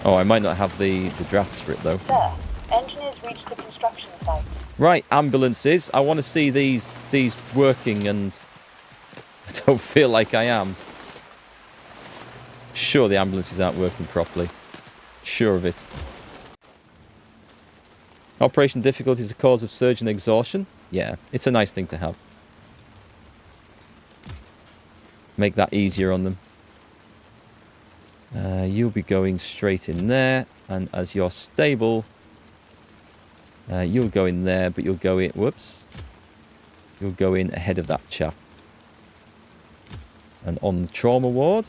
Oh, I might not have the drafts for it, though. Sir, engineers reached the construction site. Right, ambulances. I want to see these working, and I don't feel like I am. Sure the ambulances aren't working properly. Sure of it. Operation difficulty is a cause of surge and exhaustion. Yeah, it's a nice thing to have. Make that easier on them. You'll be going straight in there, and as you're stable, you'll go in there, but you'll go in... Whoops. You'll go in ahead of that chap. And on the trauma ward...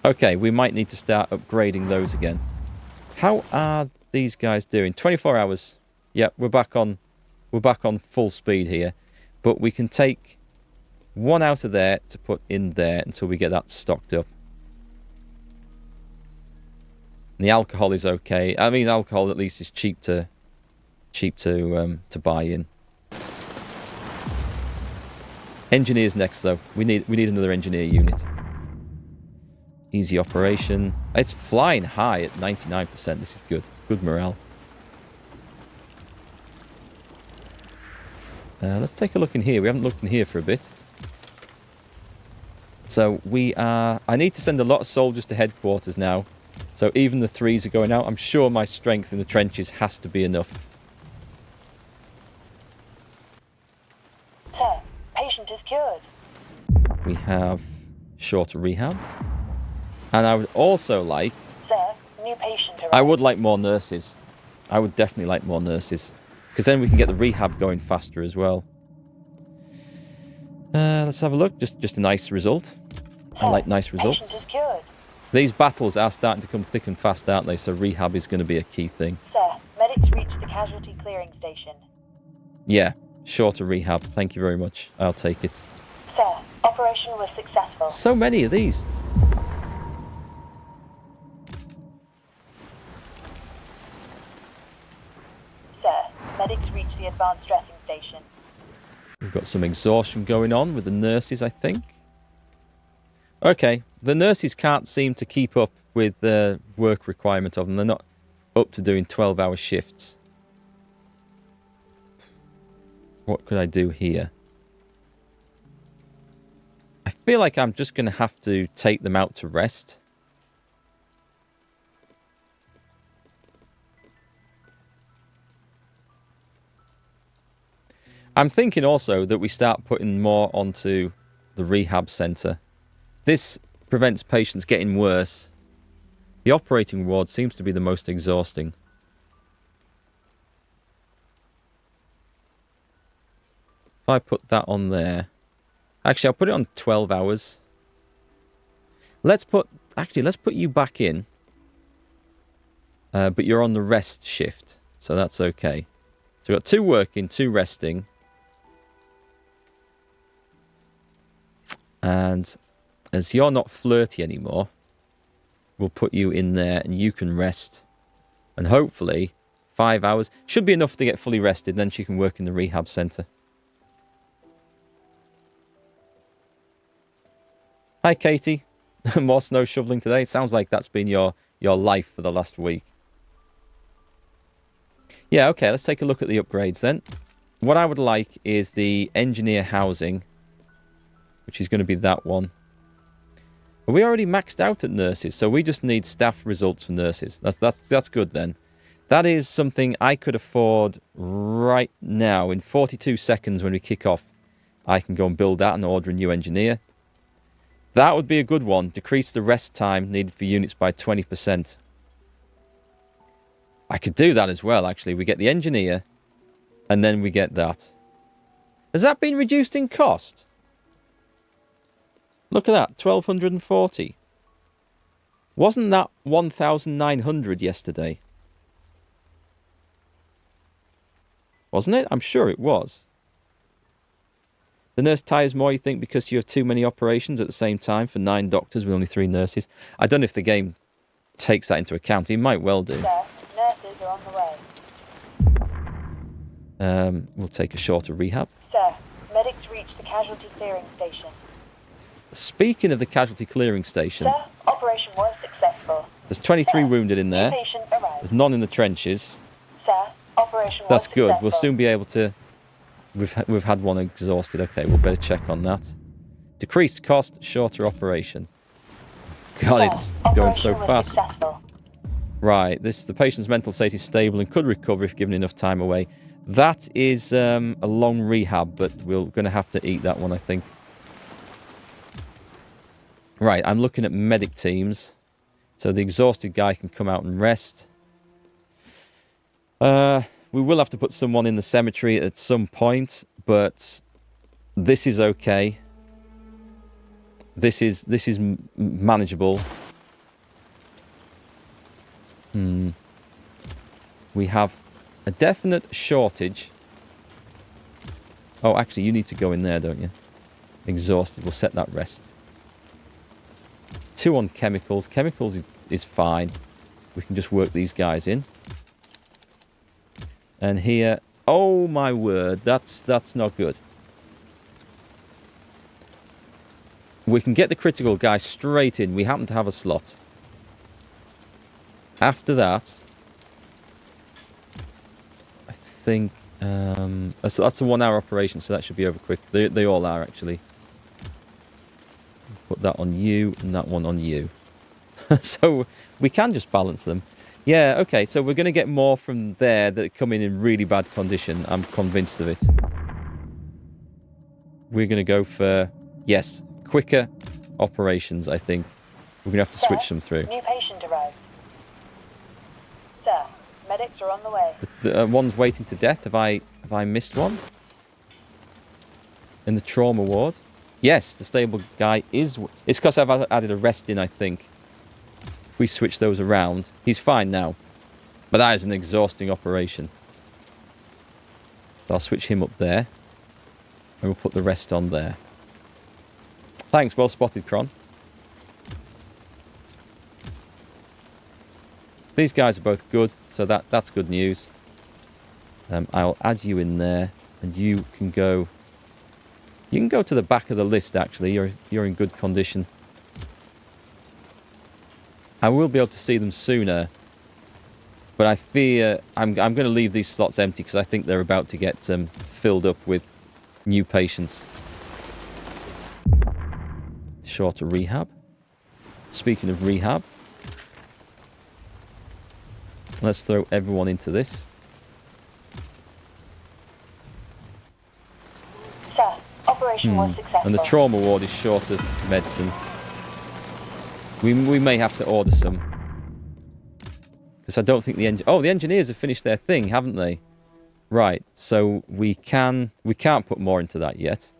Okay, we might need to start upgrading those again. How are these guys doing? 24 hours. Yep, we're back on full speed here. But we can take one out of there to put in there until we get that stocked up. And the alcohol is okay. I mean, alcohol at least is cheap to buy in. Engineers next, though. We need another engineer unit. Easy operation. It's flying high at 99%. This is good. Good morale. Let's take a look in here. We haven't looked in here for a bit. So we are... I need to send a lot of soldiers to headquarters now. So even the 3s are going out. I'm sure my strength in the trenches has to be enough. Sir, patient is cured. We have shorter rehab. And I would also like... Sir, new patient arrived. I would like more nurses. I would definitely like more nurses. Because then we can get the rehab going faster as well. Let's have a look. Just a nice result. Sir, I like nice results. Patient is cured. These battles are starting to come thick and fast, aren't they? So rehab is going to be a key thing. Sir, medics reached the casualty clearing station. Yeah, shorter rehab. Thank you very much. I'll take it. Sir, operation was successful. So many of these. Sir, medics reached the advanced dressing station. We've got some exhaustion going on with the nurses, I think. Okay, the nurses can't seem to keep up with the work requirement of them. They're not up to doing 12-hour shifts. What could I do here? I feel like I'm just going to have to take them out to rest. I'm thinking also that we start putting more onto the rehab centre. This prevents patients getting worse. The operating ward seems to be the most exhausting. If I put that on there... Actually, I'll put it on 12 hours. Let's put you back in. But you're on the rest shift, so that's okay. So we've got 2 working, 2 resting. And as you're not flirty anymore, we'll put you in there and you can rest. And hopefully 5 hours should be enough to get fully rested. Then she can work in the rehab centre. Hi, Katie. More snow shoveling today. It sounds like that's been your life for the last week. Yeah, okay. Let's take a look at the upgrades then. What I would like is the engineer housing, which is going to be that one. But we already maxed out at nurses, so we just need staff results for nurses. That's good then. That is something I could afford right now. In 42 seconds when we kick off, I can go and build that and order a new engineer. That would be a good one. Decrease the rest time needed for units by 20%. I could do that as well, actually. We get the engineer, and then we get that. Has that been reduced in cost? Look at that, 1,240. Wasn't that 1,900 yesterday? Wasn't it? I'm sure it was. The nurse tires more, you think, because you have too many operations at the same time for 9 doctors with only 3 nurses? I don't know if the game takes that into account. It might well do. Sir, nurses are on the way. We'll take a shorter rehab. Sir, medics reached the casualty clearing station. Speaking of the casualty clearing station, Sir, operation was successful. there's 23 Sir, wounded in new there. patient arrived. There's none in the trenches. Sir, operation That's was good. successful. We'll soon be able to... We've had one exhausted. Okay, we'll better check on that. Decreased cost, shorter operation. God, Sir, it's going so operation was fast. successful. Right, the patient's mental state is stable and could recover if given enough time away. That is a long rehab, but we're going to have to eat that one, I think. Right, I'm looking at medic teams. So the exhausted guy can come out and rest. We will have to put someone in the cemetery at some point, but this is okay. This is manageable. We have a definite shortage. Oh, actually, you need to go in there, don't you? Exhausted. We'll set that rest. 2 on chemicals. Chemicals is fine. We can just work these guys in. And here... Oh, my word. That's not good. We can get the critical guy straight in. We happen to have a slot. After that... I think... that's a 1 hour operation, so that should be over quick. They all are, actually. Put that on you, and that one on you. So, we can just balance them. Yeah, okay, so we're going to get more from there that come in really bad condition. I'm convinced of it. We're going to go for, yes, quicker operations, I think. We're going to have to switch them through. New patient arrived. Sir, medics are on the way. The one's waiting to death. Have I missed one? In the trauma ward? Yes, the stable guy is... It's because I've added a rest in, I think. If we switch those around, he's fine now. But that is an exhausting operation. So I'll switch him up there. And we'll put the rest on there. Thanks, well spotted, Kron. These guys are both good, so that's good news. I'll add you in there, and you can go... You can go to the back of the list, actually. You're in good condition. I will be able to see them sooner. But I fear... I'm going to leave these slots empty because I think they're about to get filled up with new patients. Shorter rehab. Speaking of rehab. Let's throw everyone into this. Sir, operation was successful. And the trauma ward is short of medicine. We may have to order some. Because I don't think the the engineers have finished their thing, haven't they? Right, so we can't put more into that yet.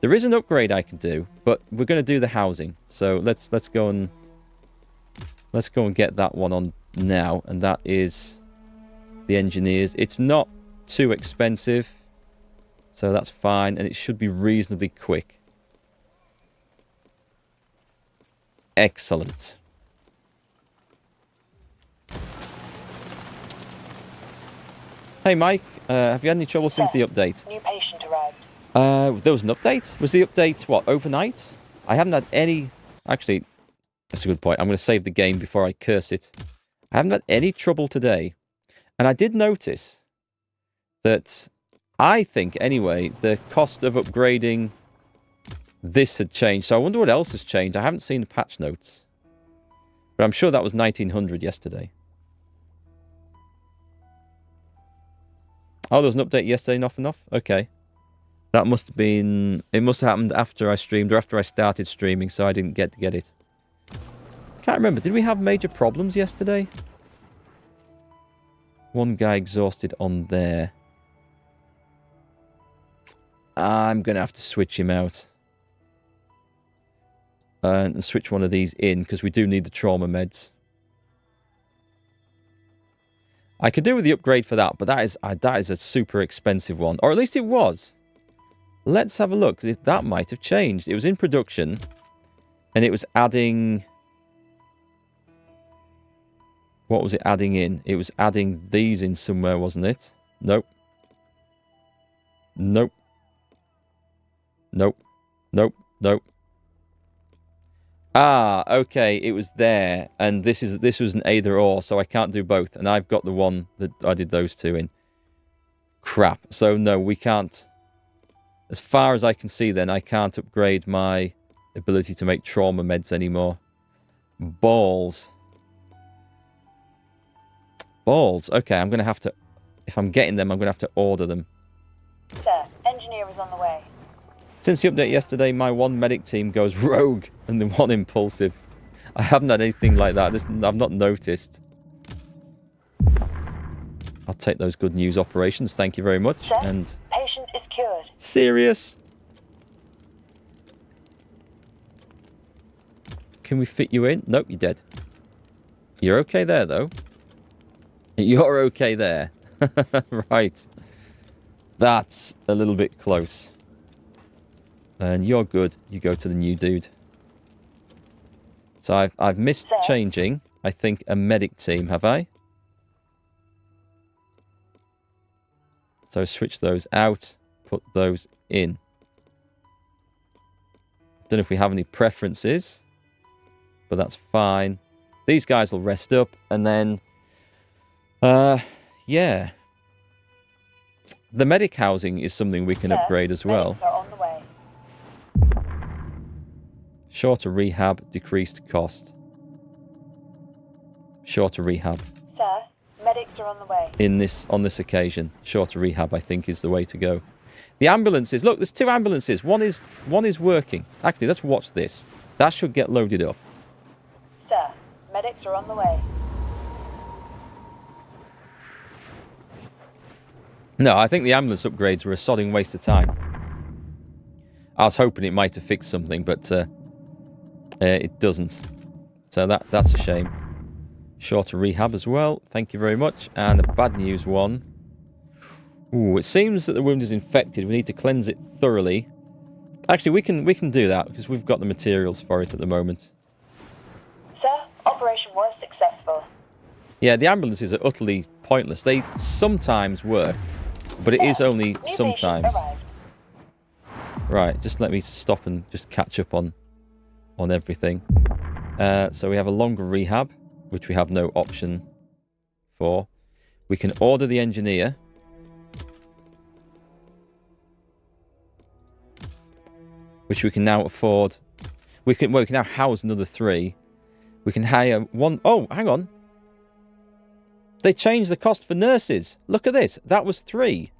There is an upgrade I can do, but we're going to do the housing. So let's go and get that one on now, and that is the engineers. It's not too expensive, so that's fine, and it should be reasonably quick. Excellent. Hey Mike, have you had any trouble since the update? New patient arrived. There was an update? Was the update, what, overnight? I haven't had any... Actually, that's a good point. I'm going to save the game before I curse it. I haven't had any trouble today. And I did notice that, I think anyway, the cost of upgrading this had changed. So I wonder what else has changed. I haven't seen the patch notes. But I'm sure that was 1900 yesterday. Oh, there was an update yesterday, enough? Okay. That must have been... It must have happened after I streamed, or after I started streaming, so I didn't get to get it. Can't remember. Did we have major problems yesterday? One guy exhausted on there. I'm going to have to switch him out. And switch one of these in, because we do need the trauma meds. I could do with the upgrade for that, but that is a super expensive one. Or at least it was. Let's have a look. That might have changed. It was in production. And it was adding... What was it adding in? It was adding these in somewhere, wasn't it? Nope. Nope. Nope. Nope. Nope. Ah, okay, it was there, and this was an either or, so I can't do both, and I've got the one that I did those two in. Crap. So no, we can't. As far as I can see, then I can't upgrade my ability to make trauma meds anymore. Balls. Balls. Okay, I'm gonna have to. If I'm getting them, I'm gonna have to order them. Sir, engineer is on the way. Since the update yesterday, my one medic team goes rogue and the one impulsive. I haven't had anything like that. I've not noticed. I'll take those good news operations. Thank you very much. Sir, and patient is cured. serious? Can we fit you in? Nope, you're dead. You're okay there, though. You're okay there. Right. That's a little bit close. And you're good. You go to the new dude. So I've missed changing, I think, a medic team, have I? So switch those out, put those in. Don't know if we have any preferences, but that's fine. These guys will rest up, and then, yeah. The medic housing is something we can upgrade as well. Medics are on the way. Shorter rehab, decreased cost. Shorter rehab. Sir, medics are on the way. On this occasion, shorter rehab, I think, is the way to go. The ambulances. Look, there's 2 ambulances. One is working. Actually, let's watch this. That should get loaded up. Sir, medics are on the way. No, I think the ambulance upgrades were a sodding waste of time. I was hoping it might have fixed something, but it doesn't. So that's a shame. Shorter rehab as well. Thank you very much. And a bad news one. Ooh, it seems that the wound is infected. We need to cleanse it thoroughly. Actually, we can do that because we've got the materials for it at the moment. Sir, operation was successful. Yeah, the ambulances are utterly pointless. They sometimes work, but it is only sometimes. Right, just let me stop and just catch up on everything. So we have a longer rehab, which we have no option for. We can order the engineer. Which we can now afford. We can now house another 3. We can hire 1. Oh, hang on. They changed the cost for nurses. Look at this. That was 3.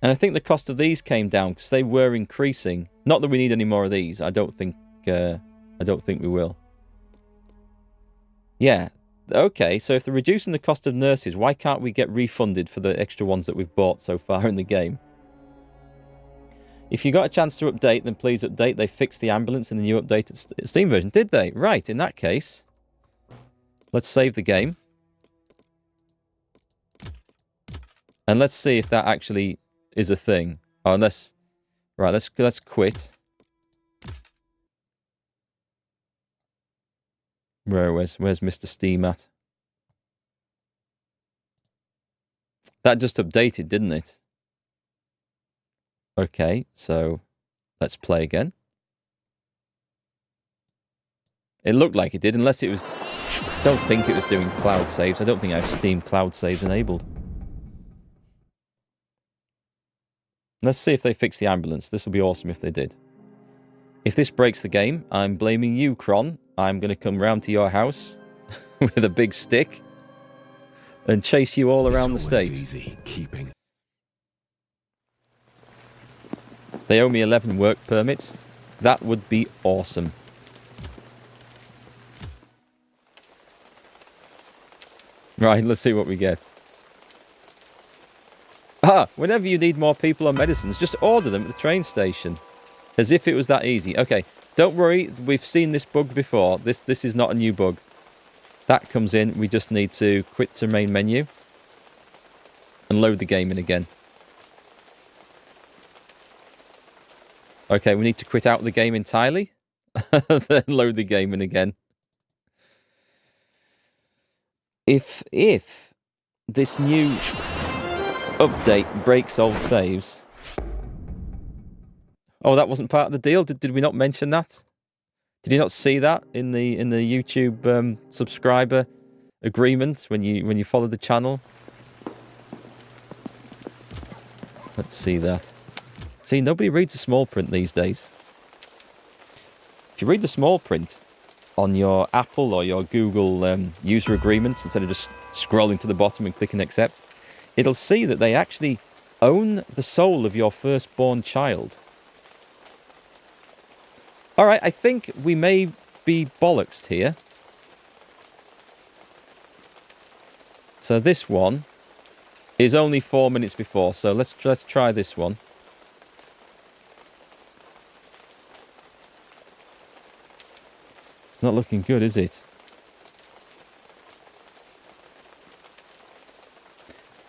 And I think the cost of these came down because they were increasing. Not that we need any more of these. I don't think we will. Yeah. Okay, so if they're reducing the cost of nurses, why can't we get refunded for the extra ones that we've bought so far in the game? If you got a chance to update, then please update. They fixed the ambulance in the new updated Steam version. Did they? Right, in that case, let's save the game. And let's see if that actually is a thing. Oh, let's quit. Where's Mr. Steam at? That just updated, didn't it? Okay, so let's play again. It looked like it did, unless it was... Don't think it was doing cloud saves. I don't think I have Steam cloud saves enabled. Let's see if they fix the ambulance. This will be awesome if they did. If this breaks the game, I'm blaming you, Kron. I'm going to come round to your house with a big stick and chase you all around the state. Easy keeping. They owe me 11 work permits. That would be awesome. Right, let's see what we get. Ah, whenever you need more people on medicines, just order them at the train station. As if it was that easy. Okay, don't worry. We've seen this bug before. This is not a new bug. That comes in. We just need to quit to main menu and load the game in again. Okay, we need to quit out the game entirely. Then load the game in again. If this new... Update breaks old saves. Oh, that wasn't part of the deal? Did we not mention that? Did you not see that in the YouTube subscriber agreement when you follow the channel? Let's see that. See, nobody reads the small print these days. If you read the small print on your Apple or your Google user agreements, instead of just scrolling to the bottom and clicking accept, it'll see that they actually own the soul of your firstborn child. Alright, I think we may be bollocksed here. So this one is only 4 minutes before, so let's try this one. It's not looking good, is it?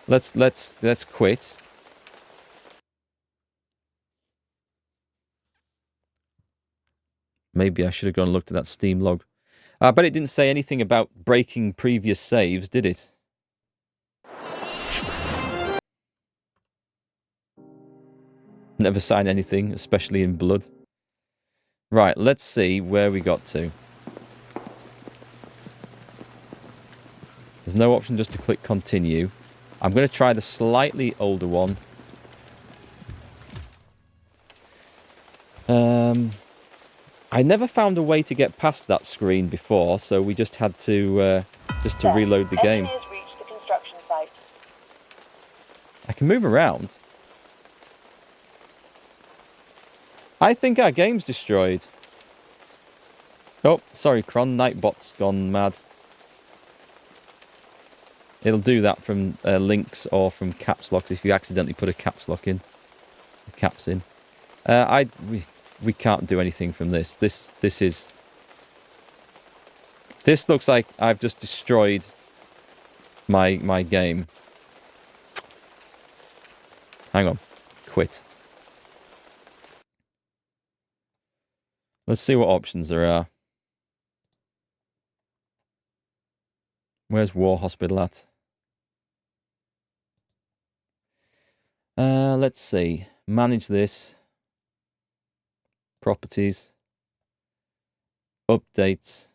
Let's quit. Maybe I should have gone and looked at that Steam log. I bet it didn't say anything about breaking previous saves, did it? Never sign anything, especially in blood. Right, let's see where we got to. There's no option just to click continue. I'm going to try the slightly older one. I never found a way to get past that screen before, so we just had to reload the game. Engineers reached the construction site. I can move around. I think our game's destroyed. Oh, sorry, Cron. Nightbot's gone mad. It'll do that from links or from caps lock if you accidentally put a caps lock in. The caps in. We can't do anything from this. This looks like I've just destroyed my game. Hang on. Quit. Let's see what options there are. Where's War Hospital at? Let's see. Manage this. Properties. Updates.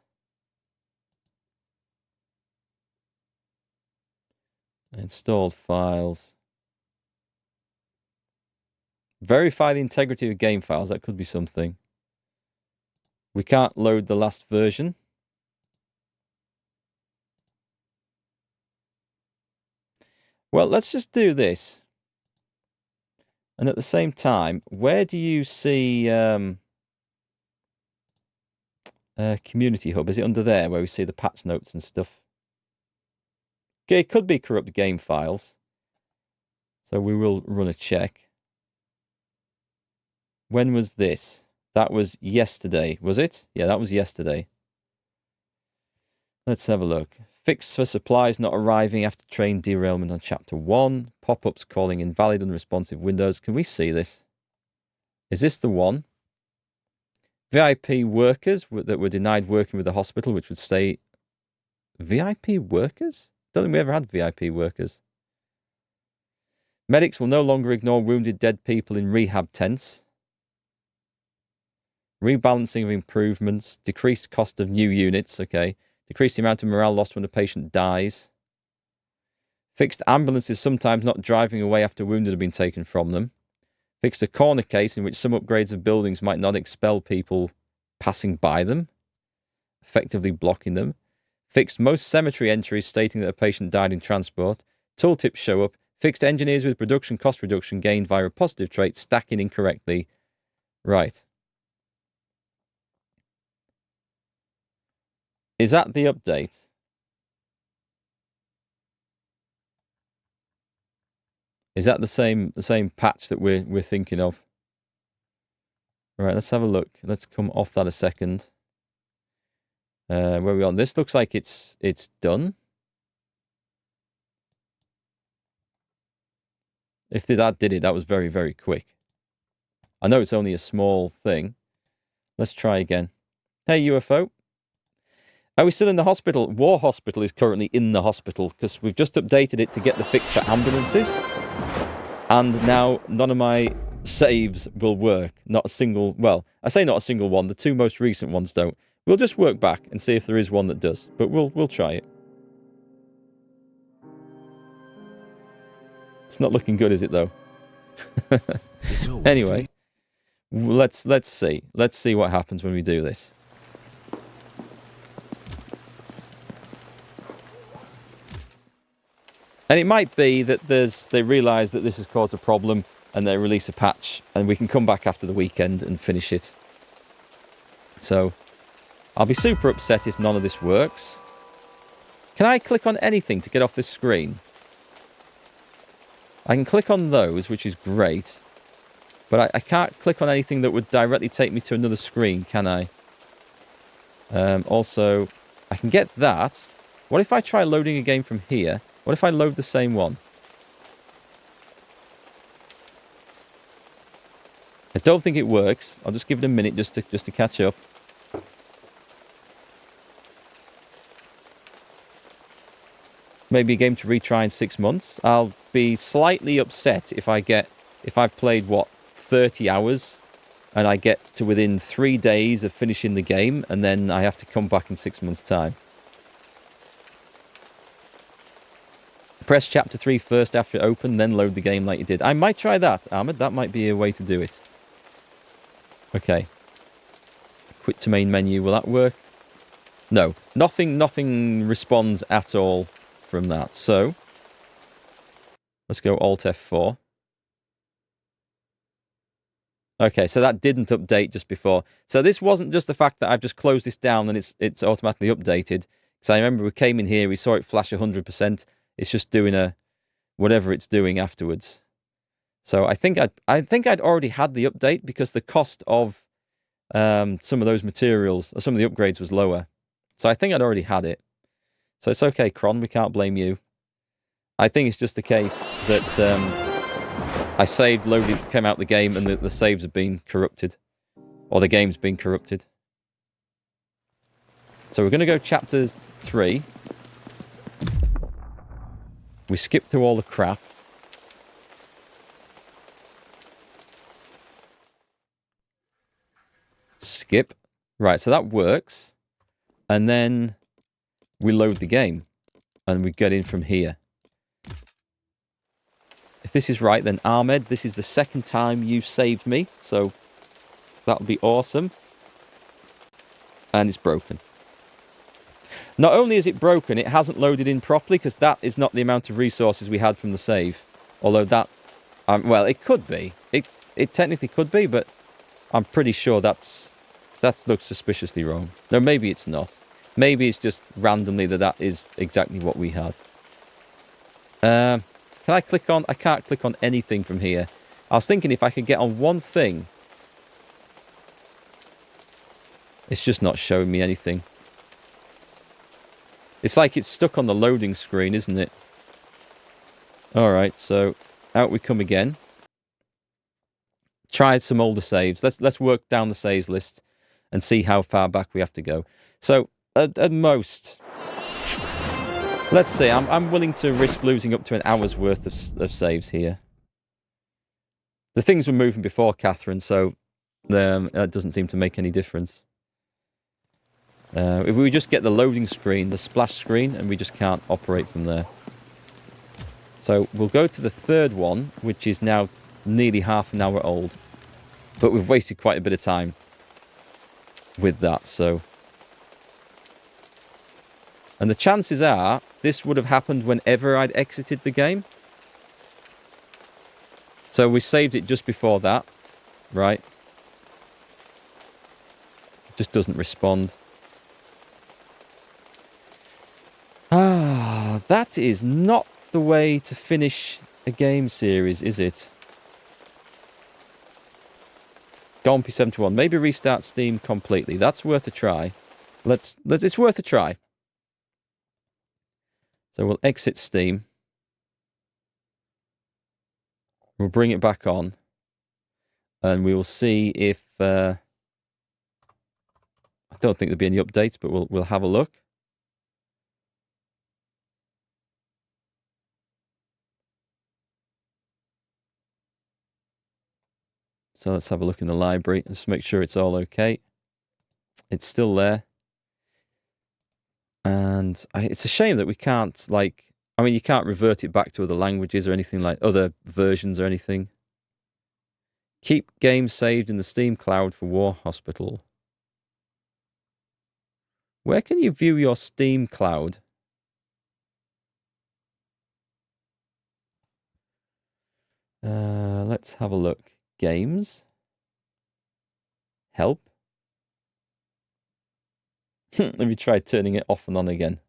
Installed files. Verify the integrity of game files. That could be something. We can't load the last version. Well, let's just do this. And at the same time, where do you see Community Hub? Is it under there where we see the patch notes and stuff? Okay, it could be corrupt game files. So we will run a check. When was this? That was yesterday, was it? Yeah, that was yesterday. Let's have a look. Fix for supplies not arriving after train derailment on Chapter 1. Pop-ups calling invalid unresponsive windows. Can we see this? Is this the one? VIP workers that were denied working with the hospital, which would stay... VIP workers? Don't think we ever had VIP workers. Medics will no longer ignore wounded dead people in rehab tents. Rebalancing of improvements. Decreased cost of new units. Okay. Decrease the amount of morale lost when a patient dies. Fixed ambulances sometimes not driving away after wounded have been taken from them. Fixed a corner case in which some upgrades of buildings might not expel people passing by them, effectively blocking them. Fixed most cemetery entries stating that a patient died in transport. Tooltips show up. Fixed engineers with production cost reduction gained via a positive trait stacking incorrectly. Right. Is that the update? Is that the same patch that we're thinking of? Right, let's have a look. Let's come off that a second. Where are we on? This looks like it's done. If that did it, that was very, very quick. I know it's only a small thing. Let's try again. Hey, UFO. Are we still in the hospital? War Hospital is currently in the hospital because we've just updated it to get the fix for ambulances. And now none of my saves will work. Not a single... Well, I say not a single one. The two most recent ones don't. We'll just work back and see if there is one that does. But we'll try it. It's not looking good, is it, though? Anyway, let's see. Let's see what happens when we do this. And it might be that they realise that this has caused a problem and they release a patch and we can come back after the weekend and finish it. So, I'll be super upset if none of this works. Can I click on anything to get off this screen? I can click on those, which is great. But I can't click on anything that would directly take me to another screen, can I? Also, I can get that. What if I try loading a game from here? What if I load the same one? I don't think it works. I'll just give it a minute just to catch up. Maybe a game to retry in 6 months. I'll be slightly upset if I've played, what, 30 hours and I get to within 3 days of finishing the game and then I have to come back in 6 months' time. Press chapter 3 first after it opened, then load the game like you did. I might try that, Ahmed. That might be a way to do it. Okay. Quit to main menu. Will that work? No. Nothing responds at all from that. So, let's go Alt F4. Okay, so that didn't update just before. So this wasn't just the fact that I've just closed this down and it's automatically updated. Because I remember we came in here, we saw it flash 100%. It's just doing whatever it's doing afterwards. So I think I'd already had the update because the cost of some of those materials, or some of the upgrades, was lower. So I think I'd already had it. So it's okay, Cron. We can't blame you. I think it's just the case that I saved, loaded, came out the game, and the saves have been corrupted, or the game's been corrupted. So we're going to go chapter 3. We skip through all the crap. Skip. Right, so that works. And then we load the game. And we get in from here. If this is right, then Ahmed, this is the second time you've saved me. So that'll be awesome. And it's broken. Not only is it broken, it hasn't loaded in properly because that is not the amount of resources we had from the save. Although that, well, it could be. It technically could be, but I'm pretty sure that looks suspiciously wrong. No, maybe it's not. Maybe it's just randomly that is exactly what we had. Can I click on? I can't click on anything from here. I was thinking if I could get on one thing. It's just not showing me anything. It's like it's stuck on the loading screen, isn't it? Alright, so out we come again. Try some older saves. Let's work down the saves list and see how far back we have to go. So, at most, let's see, I'm willing to risk losing up to an hour's worth of saves here. The things were moving before, Catherine, so that doesn't seem to make any difference. If we just get the loading screen, the splash screen, and we just can't operate from there. So we'll go to the third one, which is now nearly half an hour old. But we've wasted quite a bit of time with that, so... And the chances are, this would have happened whenever I'd exited the game. So we saved it just before that, right? It just doesn't respond. Ah, that is not the way to finish a game series, is it? Gone P71. Maybe restart Steam completely. That's worth a try. It's worth a try. So we'll exit Steam. We'll bring it back on. And we will see if... I don't think there'll be any updates, but we'll have a look. So let's have a look in the library and just make sure it's all okay. It's still there. And it's a shame that we can't, like, I mean, you can't revert it back to other languages or anything like other versions or anything. Keep games saved in the Steam cloud for War Hospital. Where can you view your Steam cloud? Let's have a look. Games. Help. Let me try turning it off and on again.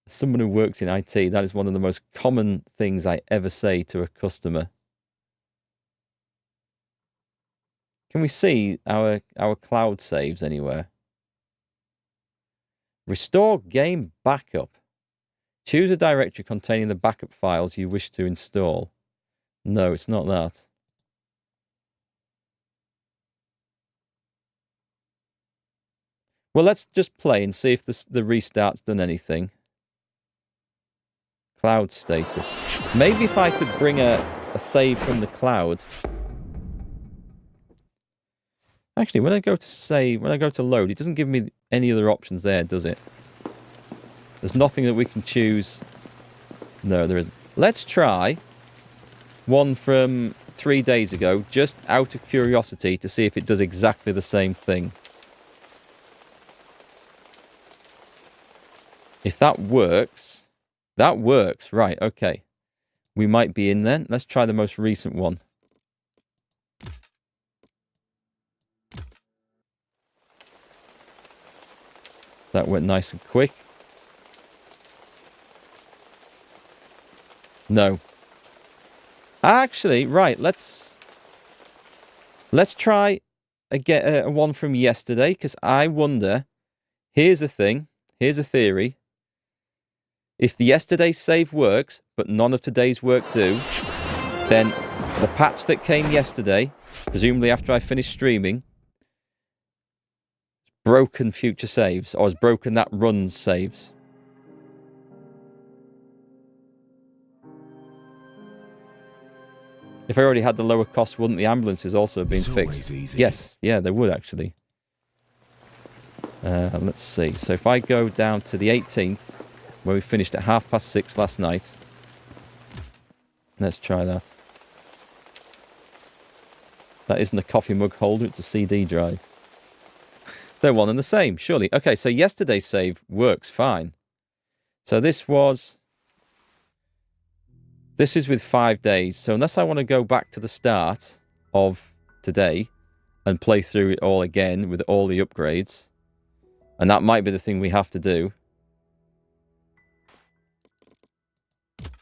As someone who works in IT, that is one of the most common things I ever say to a customer. Can we see our cloud saves anywhere? Restore game backup. Choose a directory containing the backup files you wish to install. No, it's not that. Well, let's just play and see if the restart's done anything. Cloud status. Maybe if I could bring a save from the cloud. Actually, when I go to save, when I go to load, it doesn't give me any other options there, does it? There's nothing that we can choose. No, there isn't. Let's try one from 3 days ago, just out of curiosity, to see if it does exactly the same thing. If that works, right, okay. We might be in then. Let's try the most recent one. That went nice and quick. No. Actually, right, let's try a one from yesterday, because I wonder, here's a thing, here's a theory. If the yesterday's save works, but none of today's work do, then the patch that came yesterday, presumably after I finished streaming, broken future saves, or has broken that run's saves. If I already had the lower cost, wouldn't the ambulances also have been fixed? Yes, yeah, they would actually. Let's see. So if I go down to the 18th, where we finished at 6:30 last night. Let's try that. That isn't a coffee mug holder, it's a CD drive. They're one and the same, surely. Okay, so yesterday's save works fine. So this is with 5 days. So unless I want to go back to the start of today and play through it all again with all the upgrades, and that might be the thing we have to do.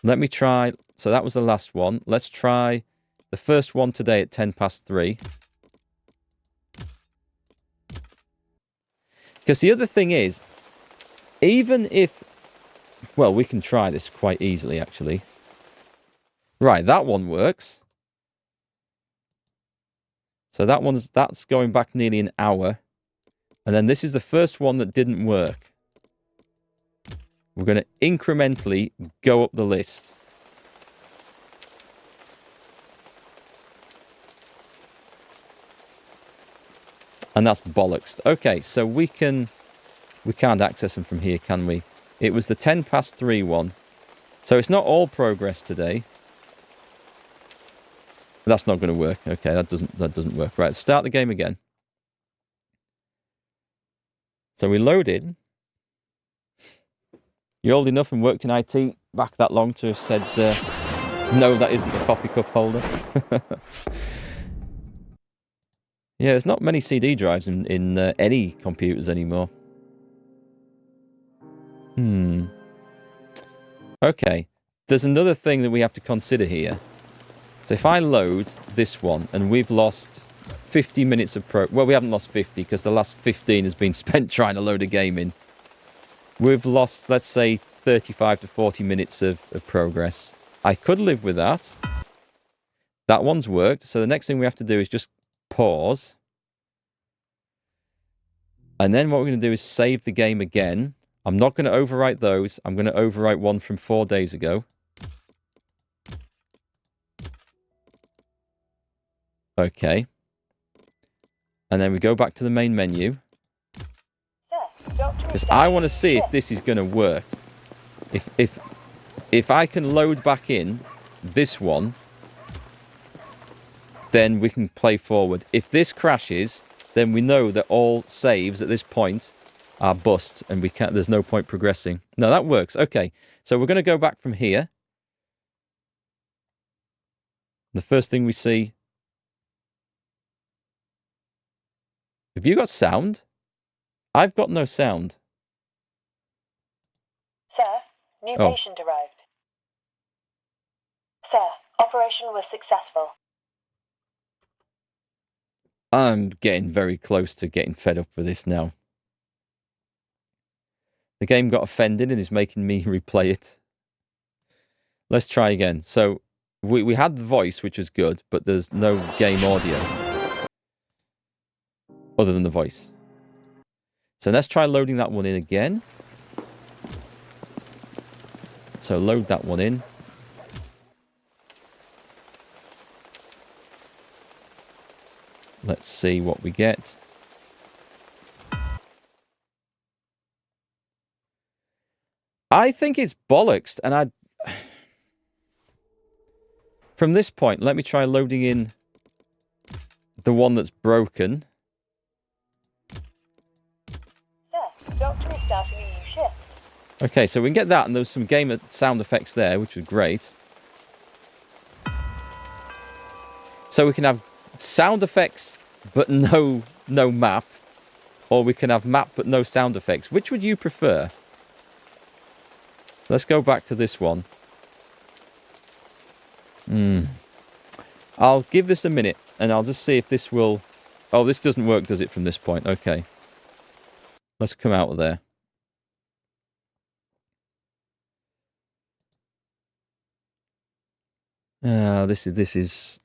Let me try. So that was the last one. Let's try the first one today at 3:10. Because the other thing is, even if... Well, we can try this quite easily, actually. Right, that one works. So that's going back nearly an hour. And then this is the first one that didn't work. We're going to incrementally go up the list. And that's bollocks. Okay, so we can't access them from here, can we? It was the 3:10 one. So it's not all progress today. That's not going to work. Okay, that doesn't work. Right, let's start the game again. So we loaded. You're old enough and worked in IT back that long to have said, no, that isn't the coffee cup holder. Yeah, there's not many CD drives in any computers anymore. Okay, there's another thing that we have to consider here. So if I load this one, and we've lost 50 minutes of well, we haven't lost 50, because the last 15 has been spent trying to load a game in. We've lost, let's say, 35 to 40 minutes of progress. I could live with that. That one's worked. So the next thing we have to do is just pause. And then what we're going to do is save the game again. I'm not going to overwrite those. I'm going to overwrite one from 4 days ago. Okay. And then we go back to the main menu. Because I want to see if this is going to work. If I can load back in this one, then we can play forward. If this crashes, then we know that all saves at this point are bust and we can't. There's no point progressing. No, that works. Okay, so we're going to go back from here. The first thing we see. Have you got sound? I've got no sound. Sir, new patient arrived. Sir, operation was successful. I'm getting very close to getting fed up with this now. The game got offended and is making me replay it. Let's try again. So, we had the voice, which was good, but there's no game audio. Other than the voice. So let's try loading that one in again. So load that one in. Let's see what we get. I think it's bollocks, and from this point, let me try loading in the one that's broken. Sir, doctor is starting a new shift. Okay, so we can get that, and there was some game sound effects there, which was great. So we can have sound effects, but no map. Or we can have map, but no sound effects. Which would you prefer? Let's go back to this one. I'll give this a minute, and I'll just see if this will... Oh, this doesn't work, does it, from this point? Okay. Let's come out of there. This is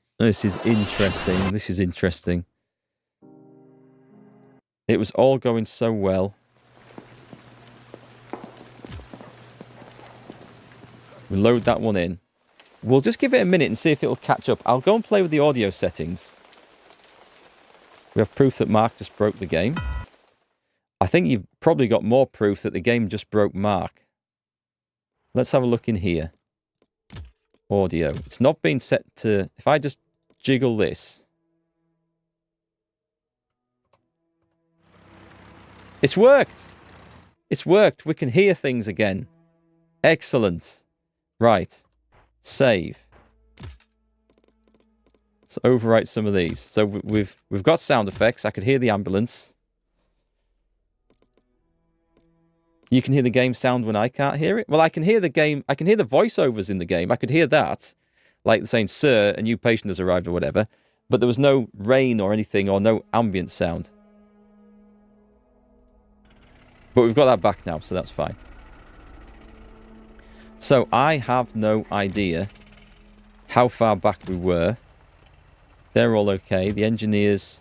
interesting. This is interesting. It was all going so well. We load that one in. We'll just give it a minute and see if it'll catch up. I'll go and play with the audio settings. We have proof that Mark just broke the game. I think you've probably got more proof that the game just broke Mark. Let's have a look in here. Audio. It's not been set to... If I just jiggle this... It's worked! It's worked. We can hear things again. Excellent. Right. Save. Let's overwrite some of these. So we've got sound effects. I could hear the ambulance. You can hear the game sound when I can't hear it? Well, I can hear the game. I can hear the voiceovers in the game. I could hear that. Like saying, sir, a new patient has arrived or whatever. But there was no rain or anything or no ambient sound. But we've got that back now, so that's fine. So I have no idea how far back we were. They're all okay. The engineers,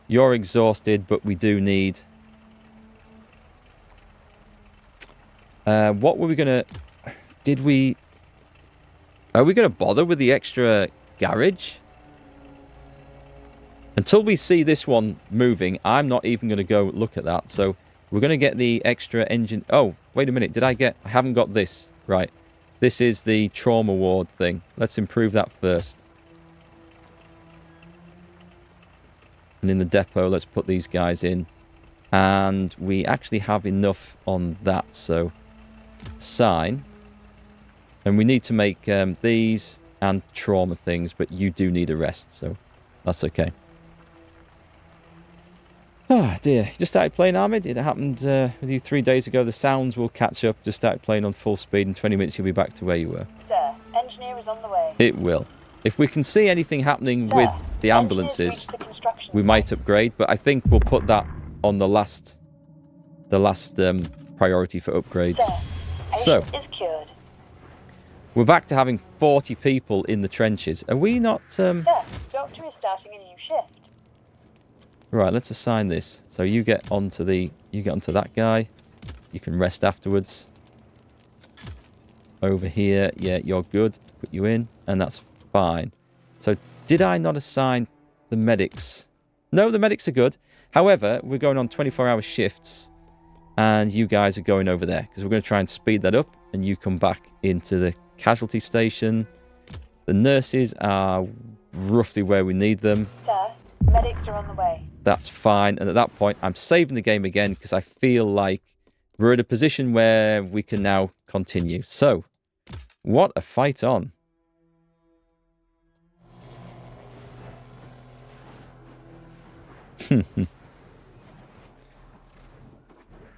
you're exhausted, but we do need... what were we going to... Did we... Are we going to bother with the extra garage? Until we see this one moving, I'm not even going to go look at that. So we're going to get the extra engine... Oh, wait a minute. Did I get... I haven't got this. Right. This is the trauma ward thing. Let's improve that first. And in the depot, let's put these guys in. And we actually have enough on that. So, sign. And we need to make these and trauma things. But you do need a rest. So, that's okay. Ah, dear. Just started playing Armid. It happened with you 3 days ago. The sounds will catch up. Just started playing on full speed. In 20 minutes, you'll be back to where you were. Sir, engineer is on the way. It will. If we can see anything happening with the ambulances, we might upgrade. But I think we'll put that on the last priority for upgrades. Sir, patient is cured. We're back to having 40 people in the trenches. Are we not... Sir, doctor is starting a new shift. Right, let's assign this. So you get onto that guy. You can rest afterwards. Over here, yeah, you're good. Put you in, and that's fine. So did I not assign the medics. No, the medics are good. However, we're going on 24-hour shifts, and you guys are going over there, because we're going to try and speed that up, and you come back into the casualty station. The nurses are roughly where we need them. Sir, medics are on the way. That's fine, and at that point, I'm saving the game again, because I feel like we're in a position where we can now continue. So, what a fight on.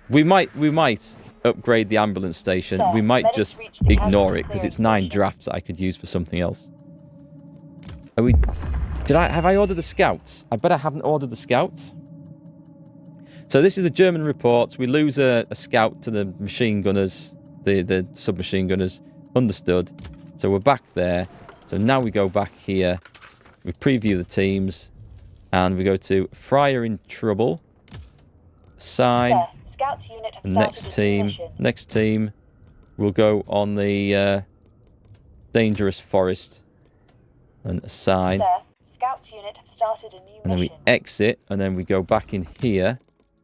We might upgrade the ambulance station. Sir, We might medics just reached the ignore casualty it because clearance it's 9 station. drafts that I could use for something else. Are we? Have I ordered the scouts? I bet I haven't ordered the scouts. So this is the German reports. We lose a scout to the machine gunners, the submachine gunners. Understood. So we're back there. So now we go back here. We preview the teams. And we go to Fryer in Trouble. Assign. Sir, Scouts unit have Next started a new team. mission. Next team. We'll go on the Dangerous Forest. And assign. Sir, Scouts unit have started a new And then we mission. exit. And then we go back in here.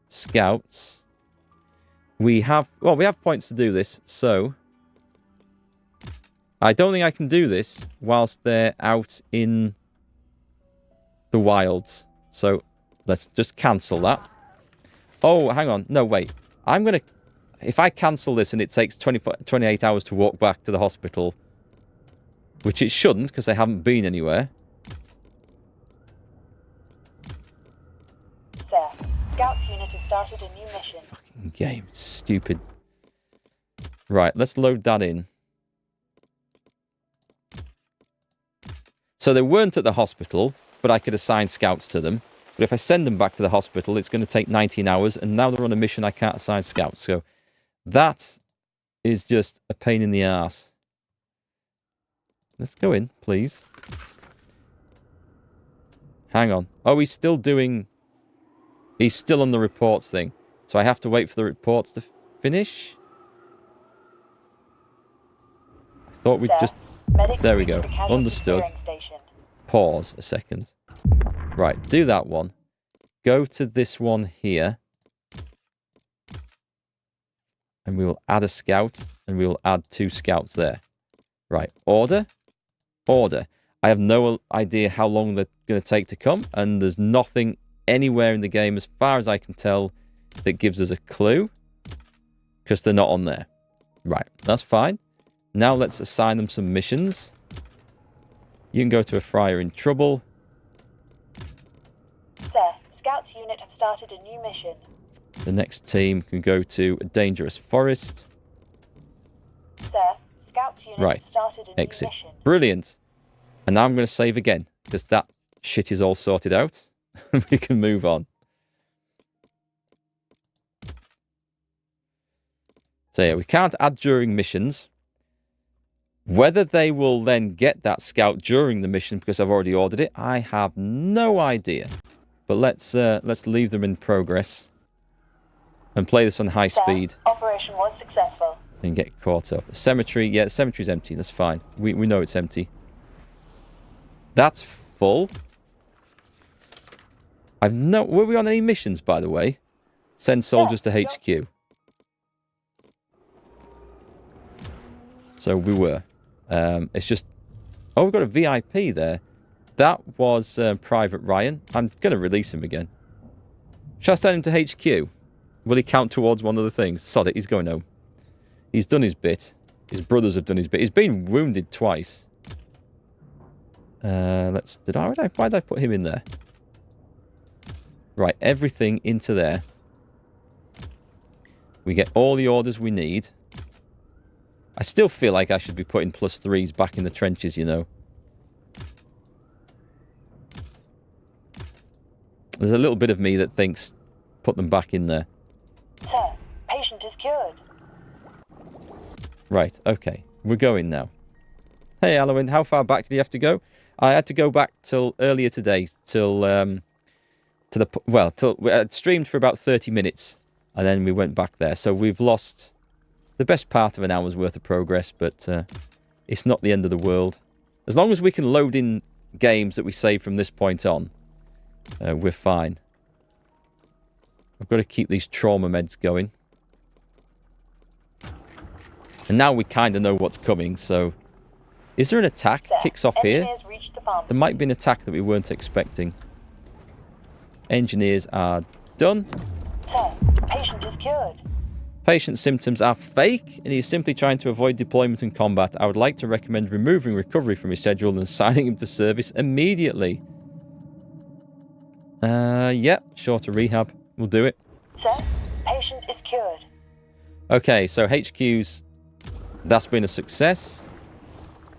Scouts. We have points to do this. So I don't think I can do this whilst they're out in the wilds. So let's just cancel that. Oh, hang on. No, wait. I'm going to... If I cancel this and it takes 28 hours to walk back to the hospital, which it shouldn't because I haven't been anywhere. Sir, Scouts unit has started a new mission. Fucking game. Stupid. Right, let's load that in. So they weren't at the hospital, but I could assign scouts to them. But if I send them back to the hospital, it's going to take 19 hours, and now they're on a mission, I can't assign scouts. So that is just a pain in the arse. Let's go in, please. Hang on. Oh, he's still doing... He's still on the reports thing. So I have to wait for the reports to finish? I thought we'd Sir, just... medics There we reached go. the casualty Understood. clearing station. Pause a second. Right, do that one. Go to this one here. And we will add a scout. And we will add 2 scouts there. Right, order. Order. I have no idea how long they're going to take to come. And there's nothing anywhere in the game, as far as I can tell, that gives us a clue. Because they're not on there. Right, that's fine. Now let's assign them some missions. You can go to a Fryer in Trouble. Sir, Scouts unit have started a new mission. The next team can go to a Dangerous Forest. Sir, Scouts unit Right. have started a Exit. new mission. Brilliant. And now I'm going to save again, because that shit is all sorted out. We can move on. So yeah, we can't add during missions. Whether they will then get that scout during the mission because I've already ordered it, I have no idea. But let's leave them in progress and play this on high Sir, speed operation was successful. and get caught up. Cemetery, yeah, the cemetery's empty. That's fine. We know it's empty. That's full. Were we on any missions, by the way? Send soldiers to HQ. So we were. It's just... Oh, we've got a VIP there. That was Private Ryan. I'm going to release him again. Shall I send him to HQ? Will he count towards one of the things? Sod it, he's going home. He's done his bit. His brothers have done his bit. He's been wounded twice. Why did I put him in there? Right, everything into there. We get all the orders we need. I still feel like I should be putting +3s back in the trenches, you know. There's a little bit of me that thinks, put them back in there. Sir, patient is cured. Right, okay. We're going now. Hey, Alwyn, how far back did you have to go? I had to go back till earlier today, till we had streamed for about 30 minutes, and then we went back there. So we've lost the best part of an hour's worth of progress, but it's not the end of the world. As long as we can load in games that we save from this point on, we're fine. I've got to keep these trauma meds going. And now we kind of know what's coming, so... Is there an attack kicks off here? There might be an attack that we weren't expecting. Engineers are done. Sir, patient is cured. Patient's symptoms are fake, and he is simply trying to avoid deployment and combat. I would like to recommend removing recovery from his schedule and assigning him to service immediately. Yeah, shorter rehab. We'll do it. Sir, patient is cured. Okay, so HQ's... That's been a success.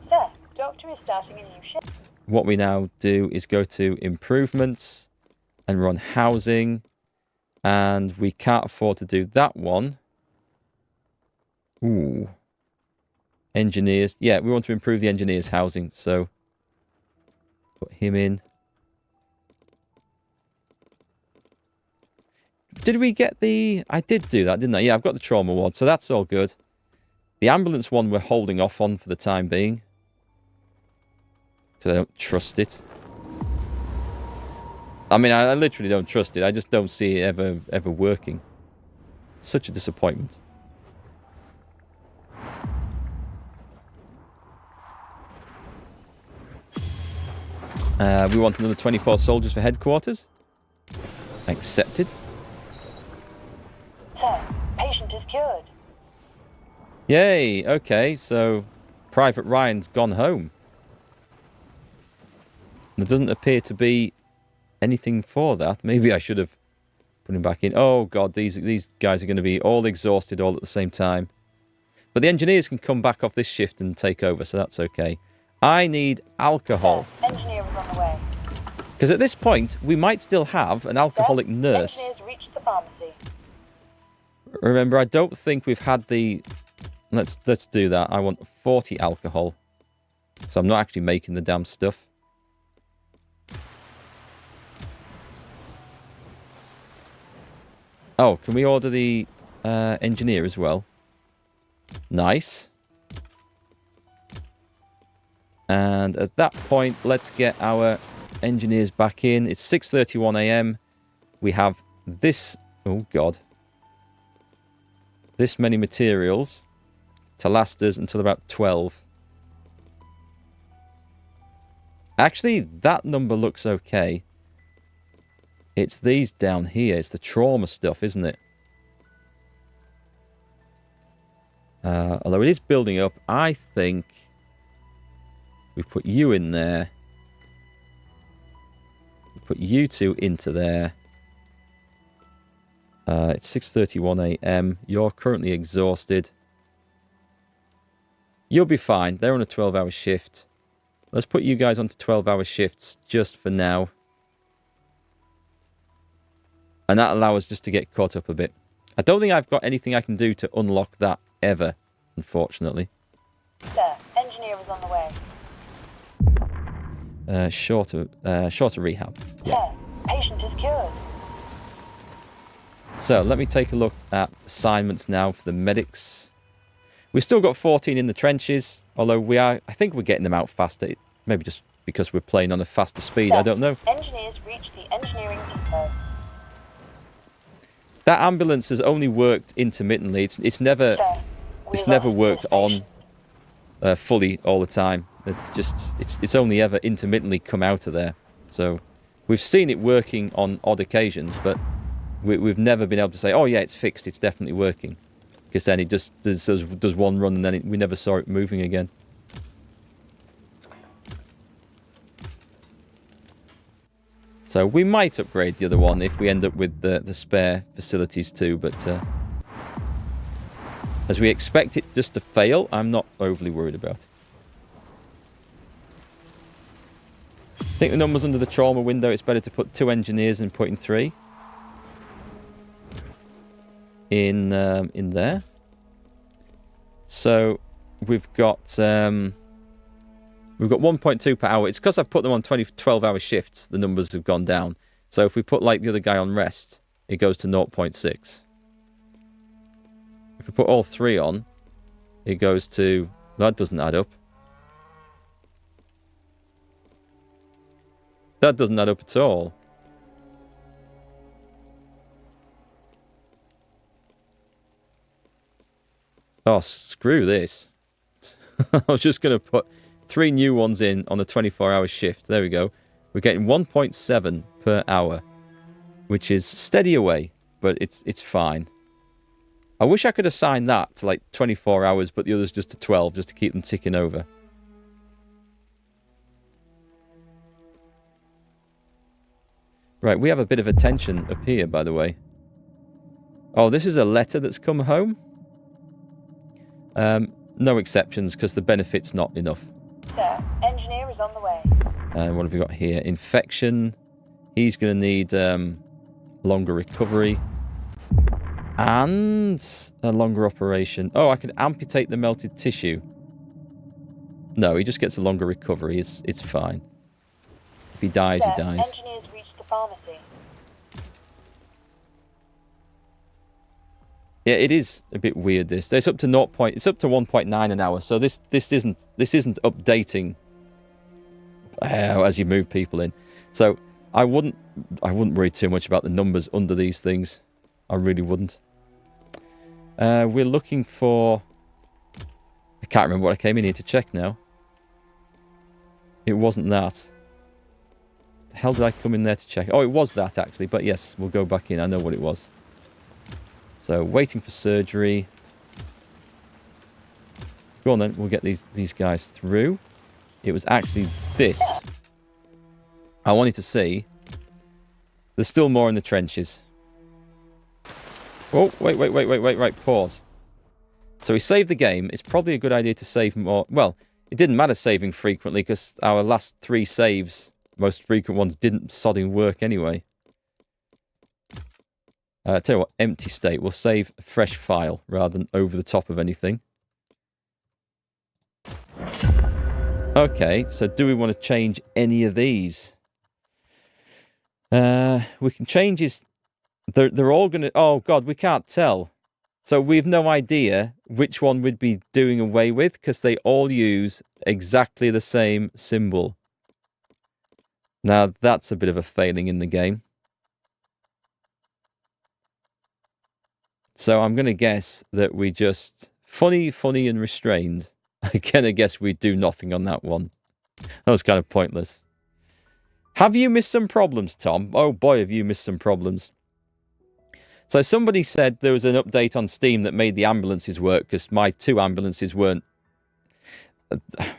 Sir, doctor is starting a new shift. What we now do is go to improvements and run housing. And we can't afford to do that one. Ooh. Engineers. Yeah, we want to improve the engineers' housing, so put him in. Did we get the... I did do that, didn't I? Yeah, I've got the trauma ward, so that's all good. The ambulance one we're holding off on for the time being. Because I don't trust it. I mean, I literally don't trust it. I just don't see it ever working. Such a disappointment. We want another 24 soldiers for headquarters. Accepted. Sir, patient is cured. Yay, okay, so Private Ryan's gone home. There doesn't appear to be anything for that. Maybe I should have put him back in. Oh god, these guys are going to be all exhausted all at the same time. But the engineers can come back off this shift and take over, so that's okay. I need alcohol. Sir, engineer is on the way. Because at this point, we might still have an alcoholic nurse. Engineers reached the pharmacy. Remember, I don't think we've had the... Let's do that. I want 40 alcohol. So I'm not actually making the damn stuff. Oh, can we order the engineer as well? Nice. And at that point, let's get our engineers back in. It's 6:31 AM. We have this... Oh, God. This many materials to last us until about 12. Actually, that number looks okay. It's these down here. It's the trauma stuff, isn't it? Although it is building up, I think we put you in there. We put you two into there. It's 6:31 AM. You're currently exhausted. You'll be fine. They're on a 12-hour shift. Let's put you guys onto 12-hour shifts just for now. And that'll allow us just to get caught up a bit. I don't think I've got anything I can do to unlock that ever, unfortunately. Sir, engineer is on the way. Shorter rehab. Yeah. Sir, patient is cured. So, let me take a look at assignments now for the medics. We've still got 14 in the trenches, although I think we're getting them out faster. Maybe just because we're playing on a faster speed, Sir, I don't know. Engineers reach the engineering depot. That ambulance has only worked intermittently. It's never worked on fully all the time. It's only ever intermittently come out of there. So we've seen it working on odd occasions, but we've never been able to say, oh yeah, it's fixed, it's definitely working. Because then it just does one run and then we never saw it moving again. So we might upgrade the other one if we end up with the spare facilities too, but as we expect it just to fail, I'm not overly worried about it. I think the numbers under the trauma window, it's better to put 2 engineers than putting 3 in there. So we've got 1.2 per hour. It's because I've put them on 12-hour shifts, the numbers have gone down. So if we put like the other guy on rest, it goes to 0.6. If we put all 3 on, it goes to... That doesn't add up. That doesn't add up at all. Oh, screw this. I was just going to put 3 new ones in on a 24-hour shift. There we go. We're getting 1.7 per hour, which is steady away, but it's fine. I wish I could assign that to like 24 hours, but the others just to 12, just to keep them ticking over. Right, we have a bit of attention up here, by the way. Oh, this is a letter that's come home. No exceptions, because the benefit's not enough. Sir, engineer is on the way. What have we got here? Infection. He's going to need longer recovery. And a longer operation. Oh, I can amputate the melted tissue. No, he just gets a longer recovery. It's fine. If he dies, Sir, he dies. engineers reached the pharmacy. Yeah, it is a bit weird. This. It's up to 0. It's up to 1.9 an hour. So this isn't updating as you move people in. So I wouldn't worry too much about the numbers under these things. I really wouldn't. We're looking for... I can't remember what I came in here to check now. It wasn't that. The hell did I come in there to check? Oh, it was that, actually. But yes, we'll go back in. I know what it was. So, waiting for surgery. Go on then. We'll get these guys through. It was actually this. I wanted to see. There's still more in the trenches. Oh, wait, right, pause. So we saved the game. It's probably a good idea to save more. Well, it didn't matter saving frequently because our last 3 saves, most frequent ones, didn't sodding work anyway. Tell you what, empty state. We'll save a fresh file rather than over the top of anything. Okay, so do we want to change any of these? We can change his... They're all going to... Oh, God, we can't tell. So we've no idea which one we'd be doing away with because they all use exactly the same symbol. Now, that's a bit of a failing in the game. So I'm going to guess that we just... Funny, and restrained. I'm going to guess we do nothing on that one. That was kind of pointless. Have you missed some problems, Tom? Oh boy, have you missed some problems. So somebody said there was an update on Steam that made the ambulances work because my 2 ambulances weren't...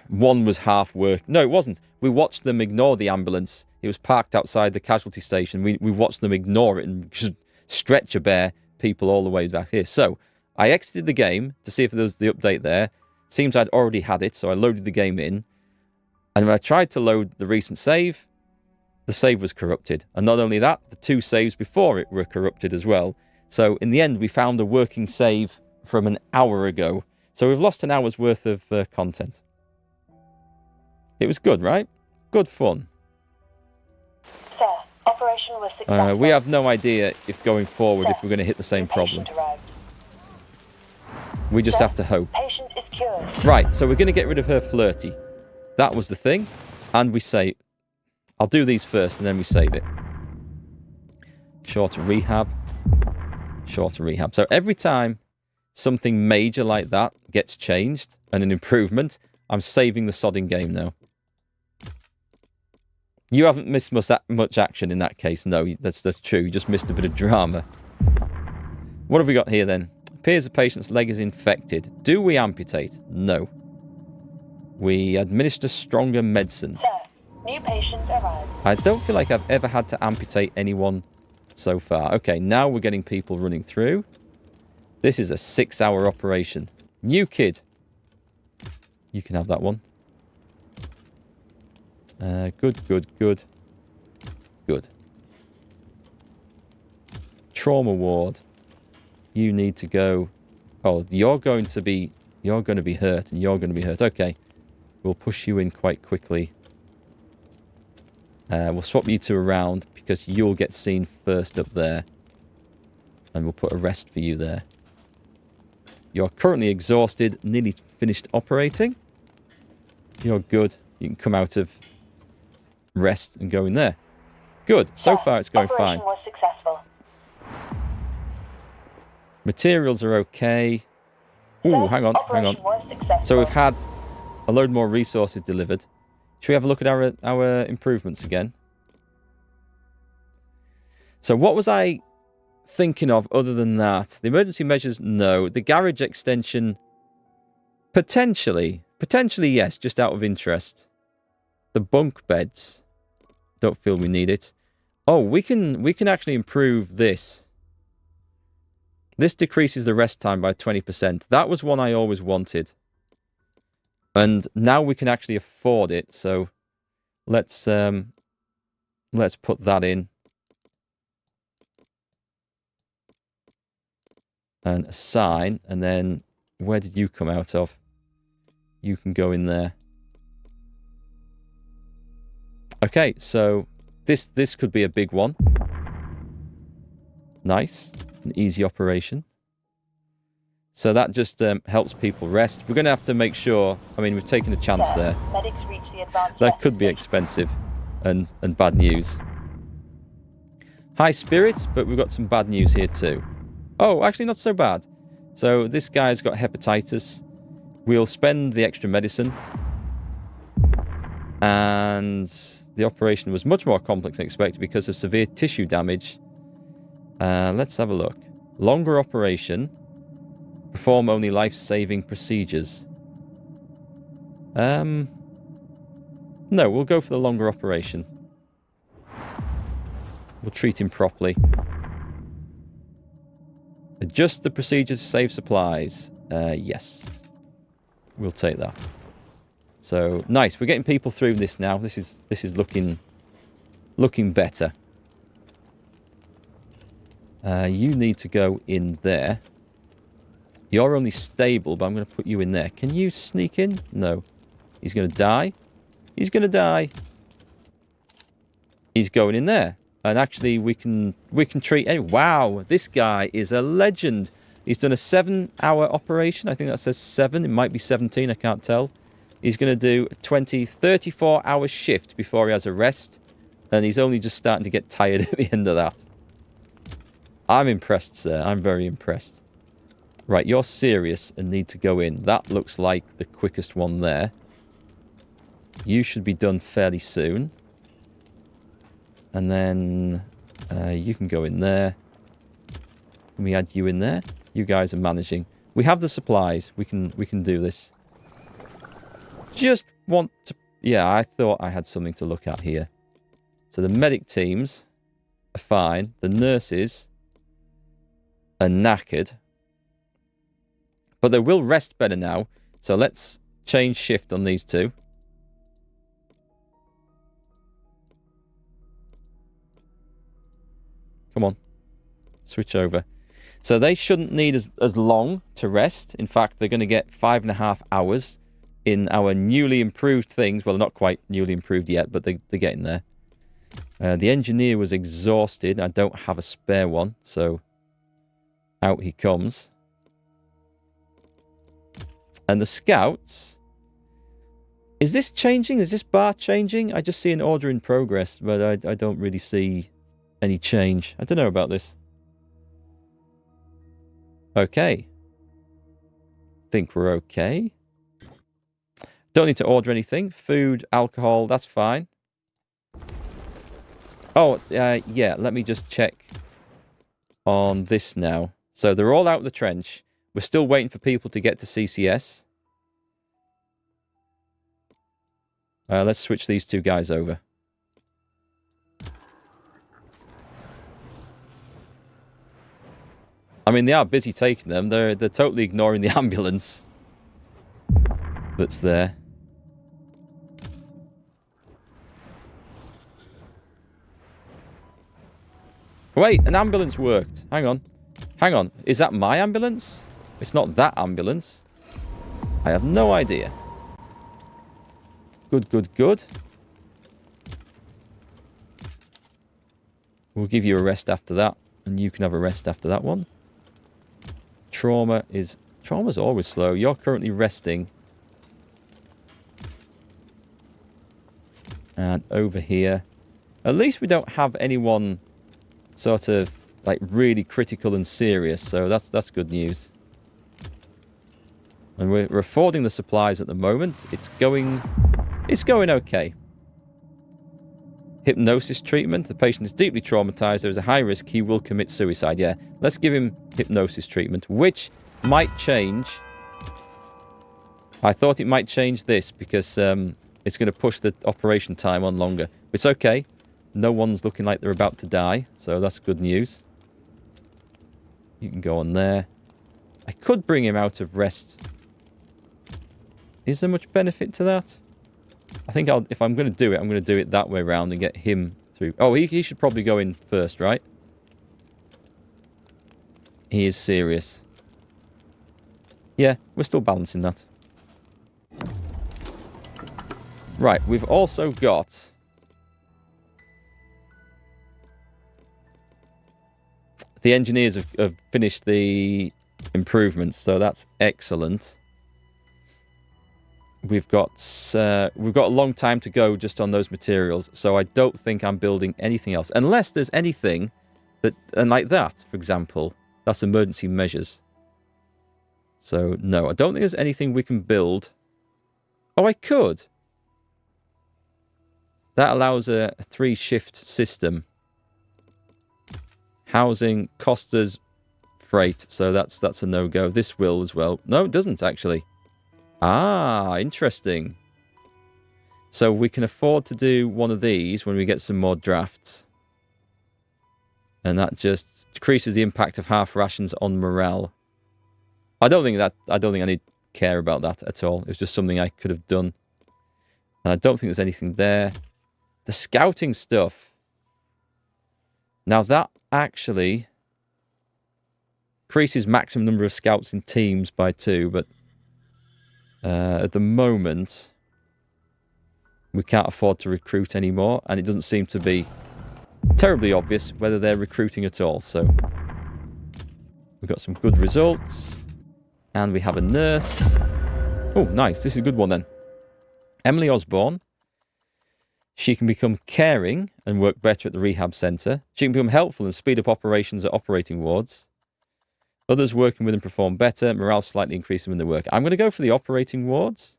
One was half work. No, it wasn't. We watched them ignore the ambulance. It was parked outside the casualty station. We watched them ignore it and just stretcher bear people all the way back here. So I exited the game to see if there was the update there. Seems I'd already had it, so I loaded the game in. And when I tried to load the recent save, the save was corrupted. And not only that, the 2 saves before it were corrupted as well. So in the end, we found a working save from an hour ago. So we've lost an hour's worth of content. It was good, right? Good fun. Sir, operation was successful. We have no idea if going forward, if we're going to hit the same problem. We just have to hope. Patient is cured. Right, so we're going to get rid of her flirty. That was the thing. And we say... I'll do these first and then we save it. Shorter rehab. Shorter rehab. So every time something major like that gets changed and an improvement, I'm saving the sodding game now. You haven't missed much action in that case. No, that's true. You just missed a bit of drama. What have we got here then? Appears the patient's leg is infected. Do we amputate? No. We administer stronger medicine. Sir, new patients arrived. I don't feel like I've ever had to amputate anyone so far. Okay, now we're getting people running through. This is a 6-hour operation. New kid. You can have that one. Good. Trauma ward. You need to go... Oh, you're going to be hurt, and you're going to be hurt. Okay. We'll push you in quite quickly. We'll swap you 2 around, because you'll get seen first up there. And we'll put a rest for you there. You're currently exhausted, nearly finished operating. You're good. You can come out of rest and go in there. Good. So far, it's going fine. Operation was successful. Materials are okay. Ooh, hang on, hang on. Operation was successful. So we've had a load more resources delivered. Should we have a look at our improvements again? So what was I thinking of other than that? The emergency measures, no. The garage extension, potentially. Potentially, yes, just out of interest. The bunk beds, don't feel we need it. Oh, we can actually improve this. This decreases the rest time by 20%. That was one I always wanted. And now we can actually afford it, so let's put that in. And assign, and then where did you come out of? You can go in there. Okay, so this could be a big one. Nice. An easy operation. So that just helps people rest. We're going to have to make sure... I mean, we've taken a chance there. Medics reach the advanced That could be resting expensive and bad news. High spirits, but we've got some bad news here too. Oh, actually not so bad. So this guy's got hepatitis. We'll spend the extra medicine. And the operation was much more complex than expected because of severe tissue damage. Let's have a look. Longer operation. Perform only life-saving procedures. No, we'll go for the longer operation. We'll treat him properly. Adjust the procedure to save supplies. Yes. We'll take that. So, nice. We're getting people through this now. This is looking better. You need to go in there. You're only stable, but I'm going to put you in there. Can you sneak in? No. He's going to die. He's going to die. He's going in there. And actually, we can treat... Wow, this guy is a legend. He's done a 7-hour operation. I think that says 7. It might be 17. I can't tell. He's going to do a 34-hour shift before he has a rest. And he's only just starting to get tired at the end of that. I'm impressed, sir. I'm very impressed. Right, you're serious and need to go in. That looks like the quickest one there. You should be done fairly soon. And then you can go in there. Can we add you in there? You guys are managing. We have the supplies. We can do this. Just want to... Yeah, I thought I had something to look at here. So the medic teams are fine. The nurses are knackered. But they will rest better now. So let's change shift on these two. Come on. Switch over. So they shouldn't need as long to rest. In fact, they're going to get 5.5 hours in our newly improved things. Well, not quite newly improved yet, but they're getting there. The engineer was exhausted. I don't have a spare one, so out he comes. And the scouts... Is this changing? Is this bar changing? I just see an order in progress, but I don't really see any change. I don't know about this. Okay. Think we're okay. Don't need to order anything. Food, alcohol, that's fine. Oh, yeah, let me just check on this now. So they're all out of the trench. We're still waiting for people to get to CCS. Let's switch these two guys over. I mean, they are busy taking them. They're totally ignoring the ambulance that's there. Wait, an ambulance worked. Hang on. Hang on. Is that my ambulance? It's not that ambulance. I have no idea. Good, good, good. We'll give you a rest after that. And you can have a rest after that one. Trauma's always slow. You're currently resting. And over here. At least we don't have anyone sort of like really critical and serious. So that's good news. And we're affording the supplies at the moment. It's going okay. Hypnosis treatment. The patient is deeply traumatized. There is a high risk he will commit suicide. Yeah, let's give him hypnosis treatment, which might change. I thought it might change this because it's going to push the operation time on longer. It's okay. No one's looking like they're about to die, so that's good news. You can go on there. I could bring him out of rest. Is there much benefit to that? I think if I'm going to do it, I'm going to do it that way around and get him through. Oh, he should probably go in first, right? He is serious. Yeah, we're still balancing that. Right, we've also got... The engineers have finished the improvements, so that's excellent. We've got a long time to go just on those materials, so I don't think I'm building anything else. Unless there's anything that... And like that, for example, that's emergency measures. So, no, I don't think there's anything we can build. Oh, I could. That allows a 3-shift system. Housing costs us freight, so that's a no-go. This will as well. No, it doesn't, actually. Ah, interesting. So we can afford to do one of these when we get some more drafts. And that just decreases the impact of half rations on morale. I don't think I need to care about that at all. It was just something I could have done. And I don't think there's anything there. The scouting stuff. Now that actually increases maximum number of scouts in teams by 2, but at the moment we can't afford to recruit anymore, and it doesn't seem to be terribly obvious whether they're recruiting at all. So we've got some good results, and we have a nurse. Oh, nice. This is a good one then. Emily Osborne. She can become caring and work better at the rehab centre. She can become helpful and speed up operations at operating wards. Others working with them perform better. Morale slightly increasing when they work. I'm going to go for the operating wards.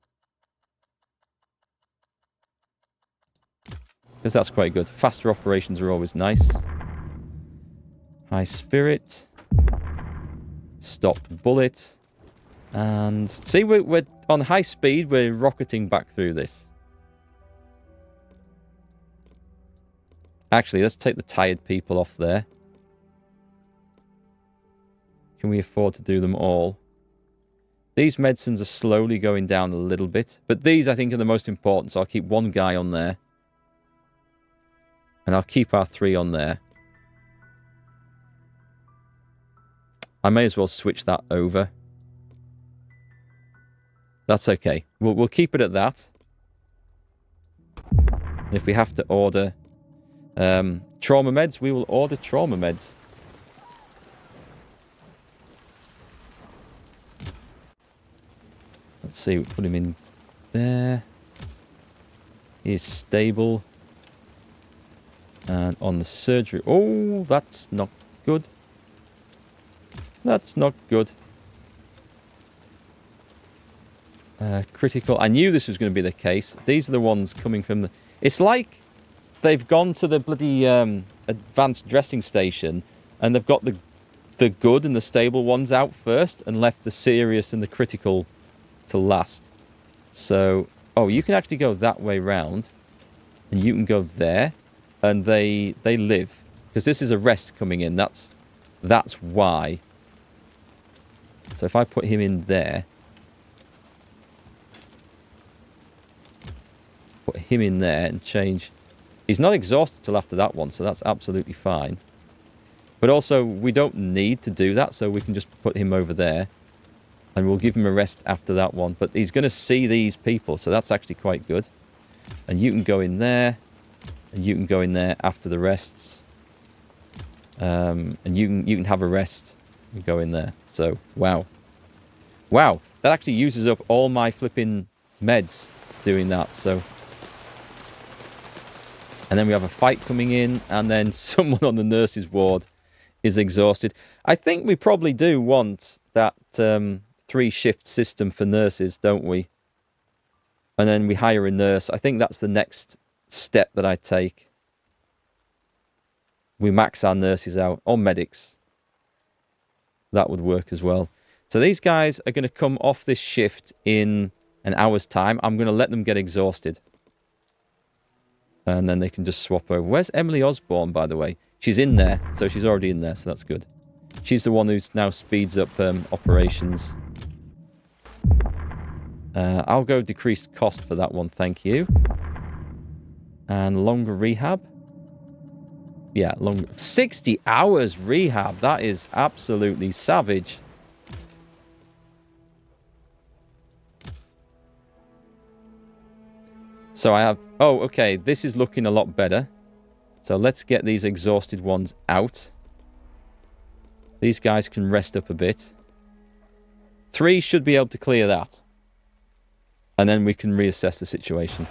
Because that's quite good. Faster operations are always nice. High spirit. Stop bullet. And see, we're on high speed. We're rocketing back through this. Actually, let's take the tired people off there. Can we afford to do them all? These medicines are slowly going down a little bit. But these, I think, are the most important. So I'll keep one guy on there. And I'll keep our 3 on there. I may as well switch that over. That's okay. We'll keep it at that. And if we have to order trauma meds, we will order trauma meds. Let's see, we'll put him in there. He is stable. And on the surgery... Oh, that's not good. That's not good. Critical. I knew this was going to be the case. These are the ones coming from the... It's like they've gone to the bloody advanced dressing station and they've got the good and the stable ones out first and left the serious and the critical to last. So, oh, you can actually go that way round and you can go there and they live. Because this is a rest coming in. That's why. So if I put him in there, put him in there and change... He's not exhausted till after that one, so that's absolutely fine. But also, we don't need to do that, so we can just put him over there. And we'll give him a rest after that one. But he's going to see these people, so that's actually quite good. And you can go in there. And you can go in there after the rests. And you can have a rest and go in there. So, wow. Wow, that actually uses up all my flipping meds doing that, so... And then we have a fight coming in, and then someone on the nurse's ward is exhausted. I think we probably do want that 3-shift system for nurses, don't we? And then we hire a nurse. I think that's the next step that I take. We max our nurses out, or medics. That would work as well. So these guys are going to come off this shift in an hour's time. I'm going to let them get exhausted. And then they can just swap over. Where's Emily Osborne, by the way? She's in there, so she's already in there, so that's good. She's the one who now speeds up operations. I'll go decreased cost for that one, thank you. And longer rehab. Yeah, 60 hours rehab. That is absolutely savage. So I have... Oh, okay. This is looking a lot better. So let's get these exhausted ones out. These guys can rest up a bit. 3 should be able to clear that. And then we can reassess the situation.